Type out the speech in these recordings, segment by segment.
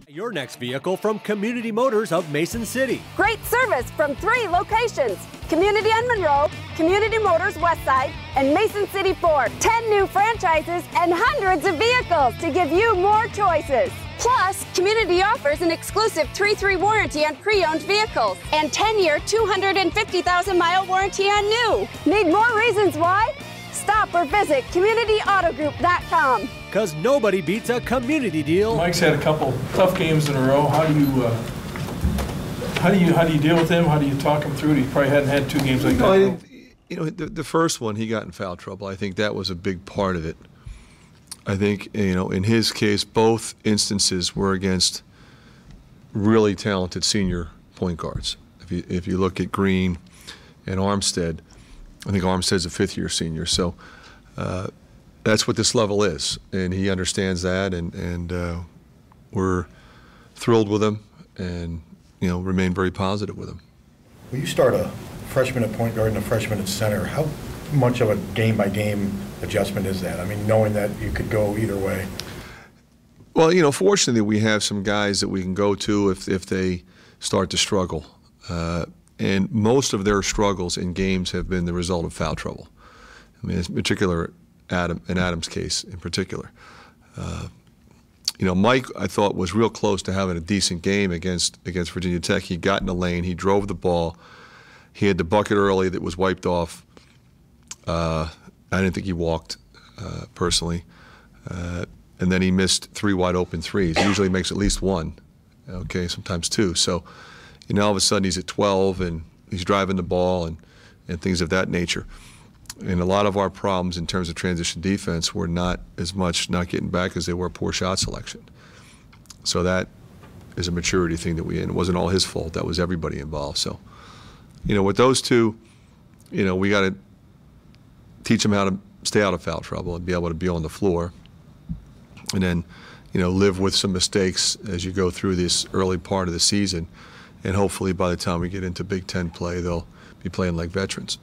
Your next vehicle from Community Motors of Mason City. Great service from 3 locations: Community on Monroe, Community Motors Westside, and Mason City Ford. 10 new franchises and hundreds of vehicles to give you more choices. Plus, Community offers an exclusive 3-3 warranty on pre-owned vehicles and 10-year, 250,000-mile warranty on new. Need more reasons why? Stop or visit CommunityAutoGroup.com. Because nobody beats a community deal. Mike's had a couple tough games in a row. How do you deal with him? How do you talk him through it? He probably hadn't had 2 games like that. The first one, he got in foul trouble. I think that was a big part of it. I think, in his case, both instances were against really talented senior point guards. If you look at Green and Armstead, I think Armstead's a 5th-year senior. So that's what this level is, and he understands that, and we're thrilled with him, and remain very positive with him. Will you start a freshman at point guard and a freshman at center? How much of a game-by-game adjustment is that? I mean, knowing that you could go either way. Well, fortunately, we have some guys that we can go to if they start to struggle. And most of their struggles in games have been the result of foul trouble. I mean, in particular, in Adam's case in particular. Mike, I thought, was real close to having a decent game against Virginia Tech. He got in the lane. He drove the ball. He had the bucket early that was wiped off. I didn't think he walked, personally. And then he missed 3 wide open threes. He usually makes at least 1, okay, sometimes 2. So, all of a sudden he's at 12 and he's driving the ball and things of that nature. And a lot of our problems in terms of transition defense were not as much not getting back as they were poor shot selection. So that is a maturity thing that it wasn't all his fault. That was everybody involved. So, with those two, we got to teach them how to stay out of foul trouble and be able to be on the floor. And then, live with some mistakes as you go through this early part of the season. And hopefully by the time we get into Big Ten play, they'll be playing like veterans.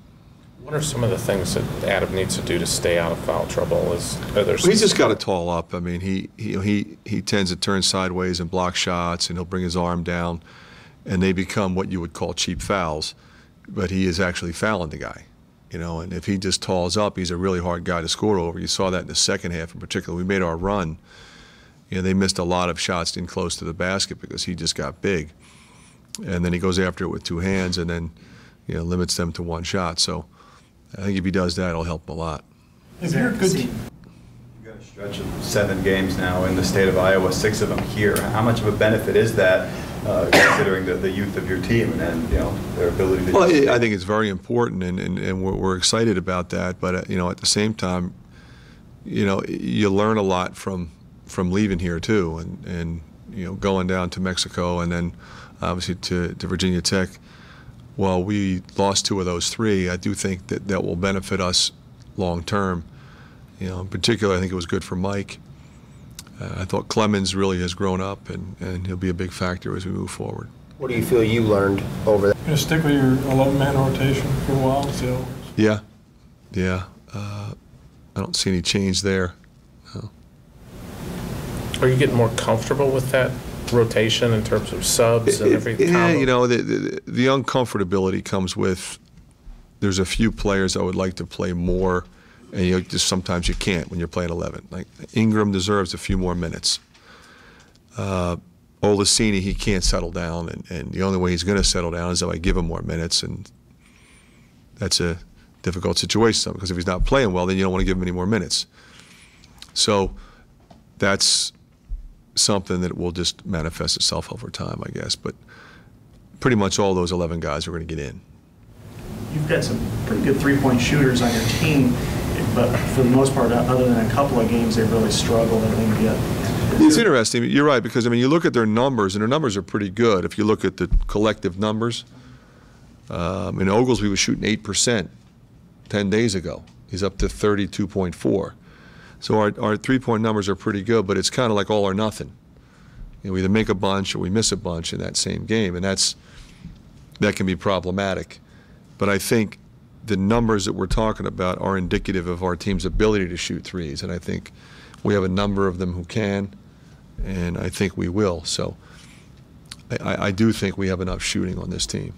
What are some of the things that Adam needs to do to stay out of foul trouble? He's just got to tall up. I mean, he tends to turn sideways and block shots, and he'll bring his arm down, and they become what you would call cheap fouls. But he is actually fouling the guy, And if he just talls up, he's a really hard guy to score over. You saw that in the second half in particular. We made our run. They missed a lot of shots in close to the basket because he just got big. And then he goes after it with 2 hands and then, limits them to 1 shot. So I think if he does that, it'll help him a lot. If you're a good team. You've got a stretch of 7 games now in the state of Iowa, 6 of them here. How much of a benefit is that, considering the youth of your team and their ability to? Well, I think it's very important, and we're excited about that. But at the same time, you learn a lot from leaving here too, and going down to Mexico and then obviously to Virginia Tech. While we lost 2 of those 3, I do think that will benefit us long term. In particular, I think it was good for Mike. I thought Clemens really has grown up, and he'll be a big factor as we move forward. What do you feel you learned over that? You're going to stick with your 11-man rotation for a while? So. Yeah. I don't see any change there. No. Are you getting more comfortable with that rotation in terms of subs and everything? Yeah, the uncomfortability comes with there's a few players I would like to play more, and just sometimes you can't when you're playing 11. Like Ingram deserves a few more minutes. Olaseni, he can't settle down, and the only way he's going to settle down is if I give him more minutes, and that's a difficult situation because if he's not playing well, then you don't want to give him any more minutes. So that's something that will just manifest itself over time, I guess. But pretty much all those 11 guys are going to get in. You've got some pretty good three-point shooters on your team, but for the most part, other than a couple of games, they've really struggled. I think it's interesting. You're right, because you look at their numbers, and their numbers are pretty good. If you look at the collective numbers, in Oglesby was shooting 8% 10 days ago. He's up to 32.4. So our three-point numbers are pretty good, but it's kind of like all or nothing. We either make a bunch or we miss a bunch in that same game, and that can be problematic. But I think the numbers that we're talking about are indicative of our team's ability to shoot threes, and I think We have a number of them who can, and I think we will. So I do think we have enough shooting on this team.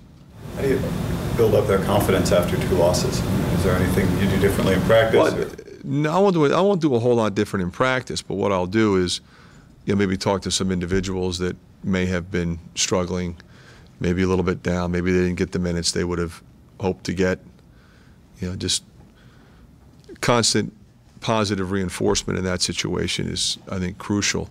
How do you build up their confidence after 2 losses? Is there anything you do differently in practice? Well, no, I won't do a whole lot different in practice, but what I'll do is, maybe talk to some individuals that may have been struggling, maybe a little bit down, maybe they didn't get the minutes they would have hoped to get. Just constant positive reinforcement in that situation is, I think, crucial,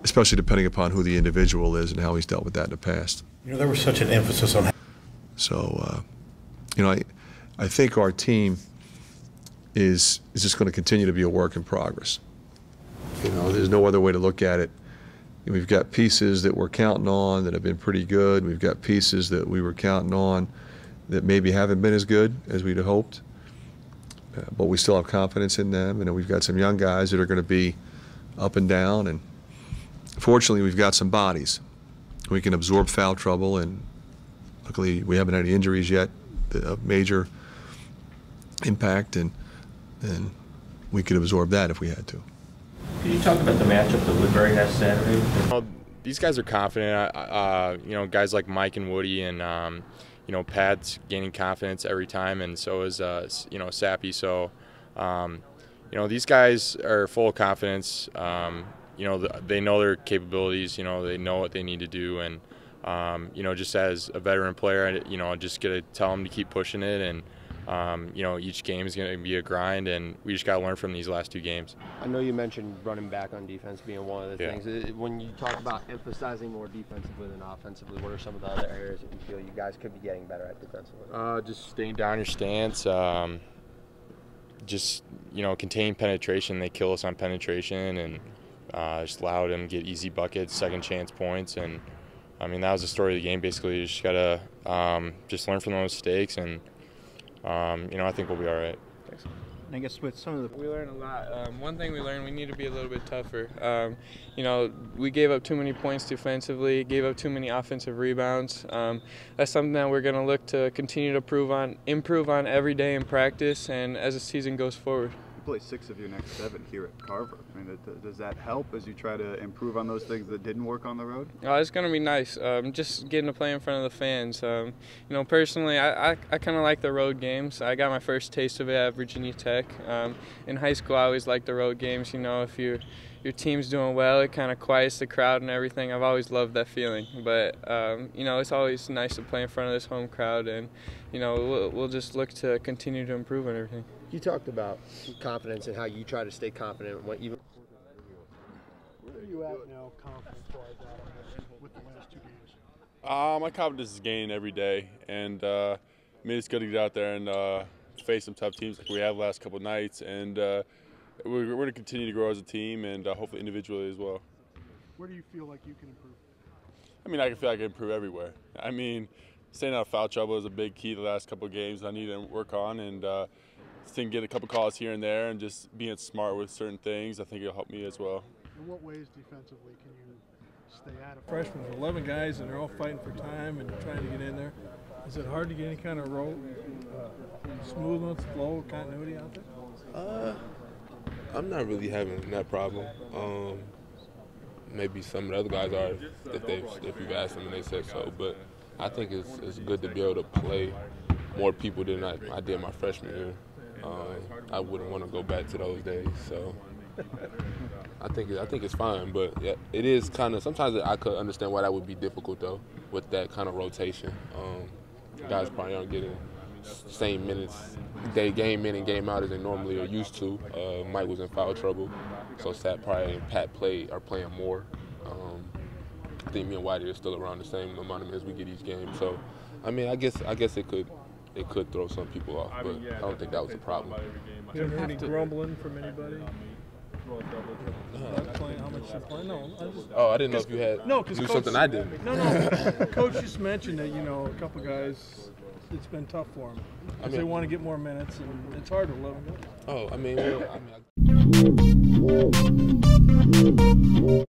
especially depending upon who the individual is and how he's dealt with that in the past. There was such an emphasis on. So, I think our team is just going to continue to be a work in progress. There's no other way to look at it. We've got pieces that we're counting on that have been pretty good. We've got pieces that we were counting on that maybe haven't been as good as we'd hoped. But we still have confidence in them. We've got some young guys that are going to be up and down. And fortunately, we've got some bodies. We can absorb foul trouble. And luckily, we haven't had any injuries yet of major impact. And we could absorb that if we had to. Can you talk about the matchup that Woodbury has Saturday? These guys are confident. Guys like Mike and Woody and Pat's gaining confidence every time, and so is Sappy. So these guys are full of confidence. They know their capabilities. They know what they need to do, and just as a veteran player, I just gotta tell them to keep pushing it, and each game is going to be a grind, and we just got to learn from these last 2 games. I know you mentioned running back on defense being one of the things. When you talk about emphasizing more defensively than offensively, what are some of the other areas that you feel you guys could be getting better at defensively? Just staying down your stance, contain penetration. They kill us on penetration, and just allow them to get easy buckets, second chance points, and that was the story of the game. Basically, you just got to just learn from those mistakes, and I think we'll be all right. Thanks. I guess with some of the... We learned a lot. One thing we learned, we need to be a little bit tougher. We gave up too many points defensively, gave up too many offensive rebounds. That's something that we're going to look to continue to improve on every day in practice and as the season goes forward. You play 6 of your next 7 here at Carver. Does that help as you try to improve on those things that didn't work on the road? It's going to be nice. Just getting to play in front of the fans. Personally, I kind of like the road games. I got my first taste of it at Virginia Tech. In high school, I always liked the road games. If your team's doing well, it kind of quiets the crowd and everything. I've always loved that feeling. But, it's always nice to play in front of this home crowd, and, we'll just look to continue to improve on everything. You talked about confidence and how you try to stay confident. Where are you at now, confidence-wise, with the last 2 games? My confidence is gaining every day, and it's good to get out there and face some tough teams like we have the last couple of nights, and we're going to continue to grow as a team and hopefully individually as well. Where do you feel like you can improve? I feel like I can improve everywhere. Staying out of foul trouble is a big key the last couple of games I need to work on, and just get a couple calls here and there and just being smart with certain things. I think it'll help me as well. In what ways defensively can you stay out of freshmen? 11 guys, and they're all fighting for time and trying to get in there. Is it hard to get any kind of smoothness, flow, continuity out there? I'm not really having that problem. Maybe some of the other guys are, if you've asked them and they said so, but I think it's good to be able to play more people than I did my freshman year. I wouldn't want to go back to those days, so I think it's fine. But yeah, it is kind of, sometimes I could understand why that would be difficult though, with that kind of rotation. Guys probably aren't getting same minutes game in and game out as they normally are used to. Mike was in foul trouble, so Sat probably and Pat are playing more. I think me and Whitey are still around the same amount of minutes we get each game. So, I guess it could throw some people off, but I don't think that was a problem. You haven't heard any grumbling from anybody? How much you play? No, I didn't know if you had knew something I didn't. No. Coach just mentioned that a couple guys, it's been tough for them. They want to get more minutes, and it's hard to 11 guys. Oh,